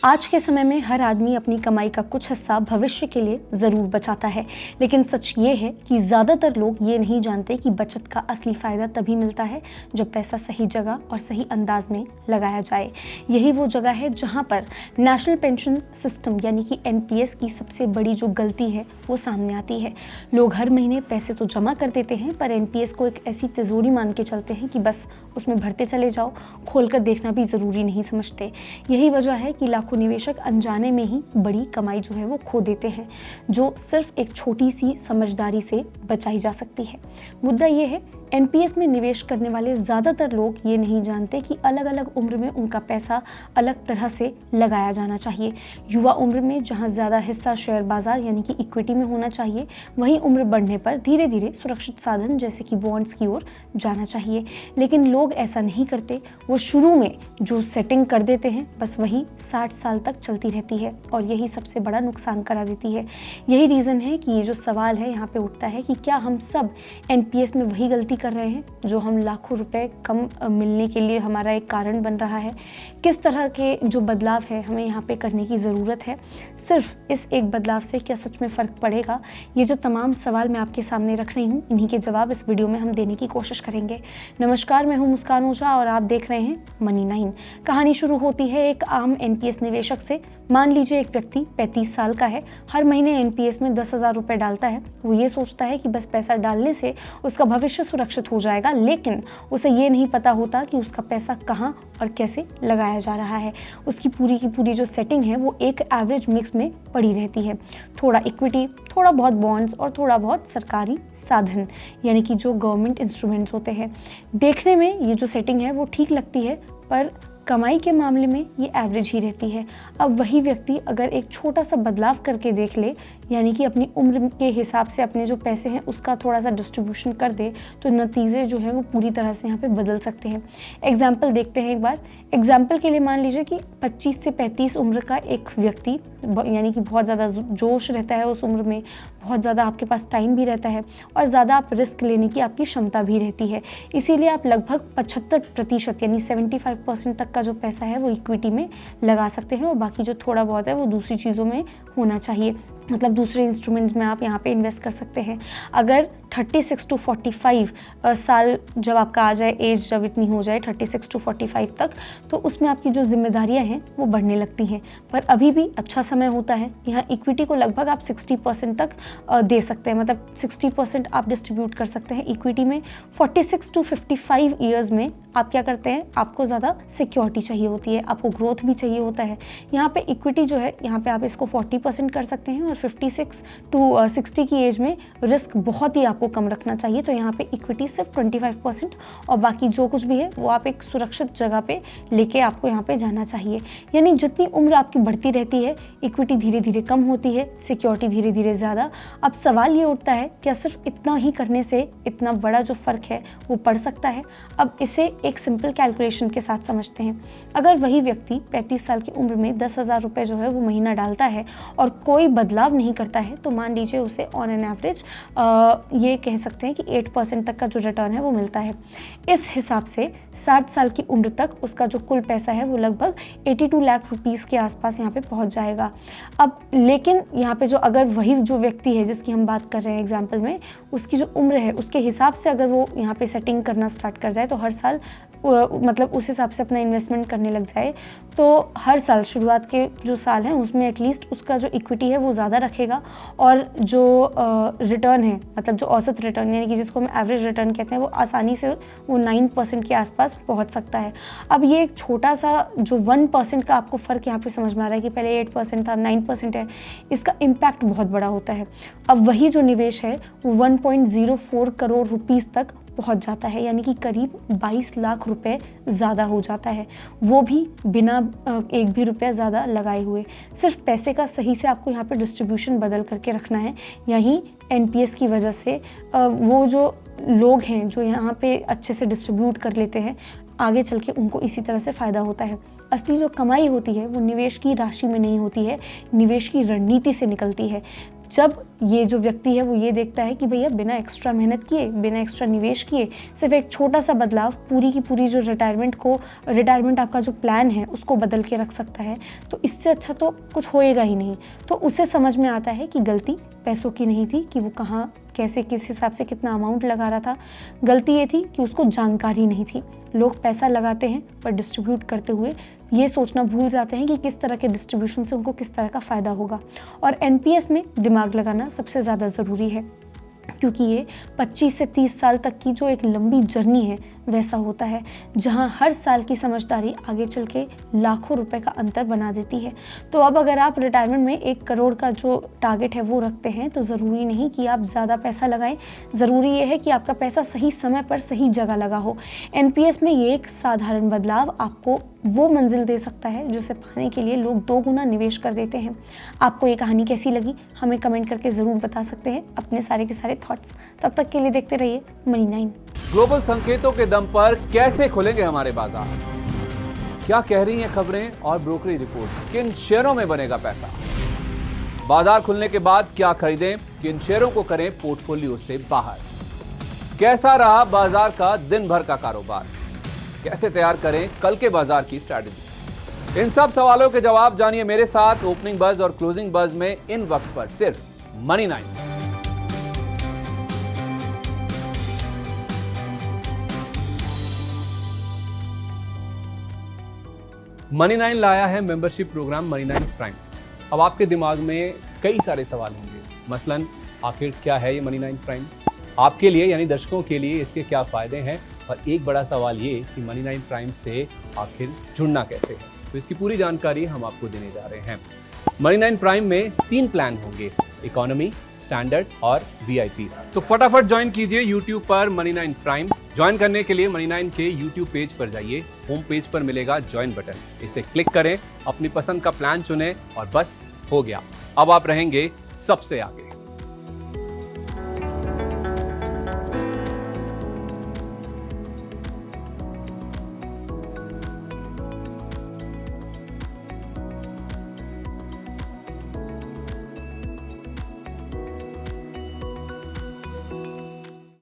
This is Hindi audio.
आज के समय में हर आदमी अपनी कमाई का कुछ हिस्सा भविष्य के लिए ज़रूर बचाता है, लेकिन सच ये है कि ज़्यादातर लोग ये नहीं जानते कि बचत का असली फ़ायदा तभी मिलता है जब पैसा सही जगह और सही अंदाज में लगाया जाए। यही वो जगह है जहाँ पर नेशनल पेंशन सिस्टम यानी कि एनपीएस की सबसे बड़ी जो गलती है वो सामने आती है। लोग हर महीने पैसे तो जमा कर देते हैं, पर एनपीएस को एक ऐसी तिजोरी मान के चलते हैं कि बस उसमें भरते चले जाओ, खोलकर देखना भी ज़रूरी नहीं समझते। यही वजह है कि लाखों निवेशक अनजाने में ही बड़ी कमाई जो है वो खो देते हैं, जो सिर्फ एक छोटी सी समझदारी से बचाई जा सकती है। मुद्दा ये है, एनपीएस में निवेश करने वाले ज़्यादातर लोग ये नहीं जानते कि अलग अलग उम्र में उनका पैसा अलग तरह से लगाया जाना चाहिए। युवा उम्र में जहाँ ज़्यादा हिस्सा शेयर बाजार यानी कि इक्विटी में होना चाहिए, वहीं उम्र बढ़ने पर धीरे धीरे सुरक्षित साधन जैसे कि बॉन्ड्स की ओर जाना चाहिए। लेकिन लोग ऐसा नहीं करते। वो शुरू में जो सेटिंग कर देते हैं बस वही 60 साल तक चलती रहती है और यही सबसे बड़ा नुकसान करा देती है। यही रीज़न है कि ये जो सवाल है यहाँ पे उठता है कि क्या हम सब एनपीएस में वही गलती कर रहे हैं जो हम लाखों रुपए कम मिलने के लिए हमारा एक कारण बन रहा है। किस तरह के जो बदलाव है हमें यहाँ पे करने की ज़रूरत है, सिर्फ इस एक बदलाव से क्या सच में फ़र्क पड़ेगा? ये जो तमाम सवाल मैं आपके सामने रख रही हूँ, इन्हीं के जवाब इस वीडियो में हम देने की कोशिश करेंगे। नमस्कार, मैं हूँ मुस्कान ओझा और आप देख रहे हैं मनी 9। कहानी शुरू होती है एक आम एनपीएस निवेशक से। मान लीजिए एक व्यक्ति 35 साल का है, हर महीने एनपीएस में 10,000 रुपये डालता है। वो ये सोचता है कि बस पैसा डालने से उसका भविष्य सुरक्षित हो जाएगा, लेकिन उसे ये नहीं पता होता कि उसका पैसा कहाँ और कैसे लगाया जा रहा है। उसकी पूरी की पूरी जो सेटिंग है वो एक एवरेज मिक्स में पड़ी रहती है। थोड़ा इक्विटी, थोड़ा बहुत बॉन्ड्स और थोड़ा बहुत सरकारी साधन यानी कि जो गवर्नमेंट इंस्ट्रूमेंट्स होते हैं। देखने में ये जो सेटिंग है वो ठीक लगती है, पर कमाई के मामले में ये एवरेज ही रहती है। अब वही व्यक्ति अगर एक छोटा सा बदलाव करके देख ले, यानी कि अपनी उम्र के हिसाब से अपने जो पैसे हैं उसका थोड़ा सा डिस्ट्रीब्यूशन कर दे, तो नतीजे जो हैं वो पूरी तरह से यहाँ पे बदल सकते हैं। एग्जाम्पल देखते हैं एक बार। एग्जाम्पल के लिए मान लीजिए कि 25 से 35 उम्र का एक व्यक्ति, यानी कि बहुत ज़्यादा जोश रहता है उस उम्र में, बहुत ज़्यादा आपके पास टाइम भी रहता है और ज़्यादा आप रिस्क लेने की आपकी क्षमता भी रहती है। इसीलिए आप लगभग 75% यानी 75% तक का जो पैसा है वो इक्विटी में लगा सकते हैं और बाकी जो थोड़ा बहुत है वो दूसरी चीज़ों में होना चाहिए, मतलब दूसरे इंस्ट्रूमेंट्स में आप यहाँ पे इन्वेस्ट कर सकते हैं। अगर 36 to 45 साल जब आपका आ जाए, एज जब इतनी हो जाए 36 to 45 तक, तो उसमें आपकी जो जिम्मेदारियाँ हैं वो बढ़ने लगती हैं। पर अभी भी अच्छा समय होता है। यहाँ इक्विटी को लगभग आप 60% तक दे सकते हैं, मतलब 60% आप डिस्ट्रीब्यूट कर सकते हैं इक्विटी में। 46 to 55 ईयर्स में आप क्या करते हैं, आपको ज़्यादा सिक्योरिटी चाहिए होती है, आपको ग्रोथ भी चाहिए होता है। यहाँ पे इक्विटी जो है, यहाँ पे आप इसको 40% कर सकते हैं और 56 to 60 की एज में रिस्क बहुत ही आपको कम रखना चाहिए, तो यहाँ पे इक्विटी सिर्फ 25% और बाकी जो कुछ भी है वो आप एक सुरक्षित जगह पे लेके आपको यहाँ पे जाना चाहिए। यानी जितनी उम्र आपकी बढ़ती रहती है, इक्विटी धीरे धीरे कम होती है, सिक्योरिटी धीरे धीरे ज़्यादा। अब सवाल ये उठता है, क्या सिर्फ इतना ही करने से इतना बड़ा जो फ़र्क है वो पड़ सकता है? अब इसे एक सिंपल कैलकुलेशन के साथ समझते हैं। अगर वही व्यक्ति 35 साल की उम्र में 10,000 रुपये जो है वो महीना डालता है और कोई बदलाव नहीं करता है, तो मान लीजिए उसे ऑन एन एवरेज ये कह सकते हैं कि 8% तक का जो रिटर्न है वो मिलता है। इस हिसाब से 60 साल की उम्र तक उसका जो कुल पैसा है वो लगभग 82 लाख रुपीज़ के आसपास यहाँ पे पहुँच जाएगा। अब लेकिन यहाँ पे जो अगर वही जो व्यक्ति है जिसकी हम बात कर रहे हैं एग्जाम्पल में, उसकी जो उम्र है उसके हिसाब से अगर वो यहाँ पे सेटिंग करना स्टार्ट कर जाए, तो हर साल मतलब उस हिसाब से अपना इन्वेस्टमेंट करने लग जाए, तो हर साल शुरुआत के जो साल हैं उसमें एटलीस्ट उसका जो इक्विटी है वो ज़्यादा रखेगा और जो रिटर्न है, मतलब जो औसत रिटर्न यानी कि जिसको हम एवरेज रिटर्न कहते हैं, वो आसानी से वो 9% के आसपास पहुंच सकता है। अब ये एक छोटा सा जो 1% का आपको फ़र्क यहाँ पे समझ में आ रहा है कि पहले 8% था, 9% है, इसका इम्पैक्ट बहुत बड़ा होता है। अब वही जो निवेश है वो 1.04 करोड़ रुपीज़ तक पहुंच जाता है, यानी कि करीब 22 लाख रुपए ज़्यादा हो जाता है, वो भी बिना एक भी रुपया ज़्यादा लगाए हुए। सिर्फ पैसे का सही से आपको यहाँ पे डिस्ट्रीब्यूशन बदल करके रखना है। यहीं एनपीएस की वजह से वो जो लोग हैं जो यहाँ पे अच्छे से डिस्ट्रीब्यूट कर लेते हैं, आगे चल के उनको इसी तरह से फ़ायदा होता है। असली जो कमाई होती है वो निवेश की राशि में नहीं होती है, निवेश की रणनीति से निकलती है। जब ये जो व्यक्ति है वो ये देखता है कि भैया बिना एक्स्ट्रा मेहनत किए, बिना एक्स्ट्रा निवेश किए, सिर्फ एक छोटा सा बदलाव पूरी की पूरी जो रिटायरमेंट आपका जो प्लान है उसको बदल के रख सकता है, तो इससे अच्छा तो कुछ होएगा ही नहीं। तो उसे समझ में आता है कि गलती पैसों की नहीं थी कि वो कहाँ कैसे किस हिसाब से कितना अमाउंट लगा रहा था, गलती ये थी कि उसको जानकारी नहीं थी। लोग पैसा लगाते हैं पर डिस्ट्रीब्यूट करते हुए ये सोचना भूल जाते हैं कि किस तरह के डिस्ट्रीब्यूशन से उनको किस तरह का फ़ायदा होगा। और एनपीएस में दिमाग लगाना सबसे ज़्यादा ज़रूरी है, क्योंकि ये 25 से 30 साल तक की जो एक लंबी जर्नी है वैसा होता है, जहां हर साल की समझदारी आगे चल के लाखों रुपए का अंतर बना देती है। तो अब अगर आप रिटायरमेंट में 1 करोड़ का जो टारगेट है वो रखते हैं तो ज़रूरी नहीं कि आप ज़्यादा पैसा लगाएं, ज़रूरी ये है कि आपका पैसा सही समय पर सही जगह लगा हो। एनपीएस में ये एक साधारण बदलाव आपको वो मंजिल दे सकता है जिसे पाने के लिए लोग 2 गुना निवेश कर देते हैं। आपको ये कहानी कैसी लगी हमें कमेंट करके ज़रूर बता सकते हैं अपने सारे के सारे थॉट्स। तब तक के लिए देखते रहिए मनी 9। ग्लोबल संकेतों के दम पर कैसे खुलेंगे हमारे बाजार? क्या कह रही हैं खबरें और ब्रोकरेज रिपोर्ट्स? किन शेयरों में बनेगा पैसा? बाजार खुलने के बाद क्या खरीदें? किन शेयरों को करें पोर्टफोलियो से बाहर? कैसा रहा बाजार का दिन भर का कारोबार? कैसे तैयार करें कल के बाजार की स्ट्रैटेजी? इन सब सवालों के जवाब जानिए मेरे साथ ओपनिंग बज और क्लोजिंग बज में इन वक्त पर सिर्फ मनी 9। मनी 9 लाया है मेंबरशिप प्रोग्राम मनी 9 प्राइम। अब आपके दिमाग में कई सारे सवाल होंगे, मसलन आखिर क्या है ये मनी 9 प्राइम, आपके लिए यानी दर्शकों के लिए इसके क्या फायदे हैं, और एक बड़ा सवाल ये कि मनी 9 प्राइम से आखिर जुड़ना कैसे है। तो इसकी पूरी जानकारी हम आपको देने जा रहे हैं। मनी 9 प्राइम में 3 प्लान होंगे, इकोनॉमी, स्टैंडर्ड और वीआईपी। तो फटाफट ज्वाइन कीजिए यूट्यूब पर मनी 9 प्राइम। ज्वाइन करने के लिए मनी 9 के यूट्यूब पेज पर जाइए, होम पेज पर मिलेगा ज्वाइन बटन, इसे क्लिक करें, अपनी पसंद का प्लान चुनें और बस हो गया, अब आप रहेंगे सबसे आगे।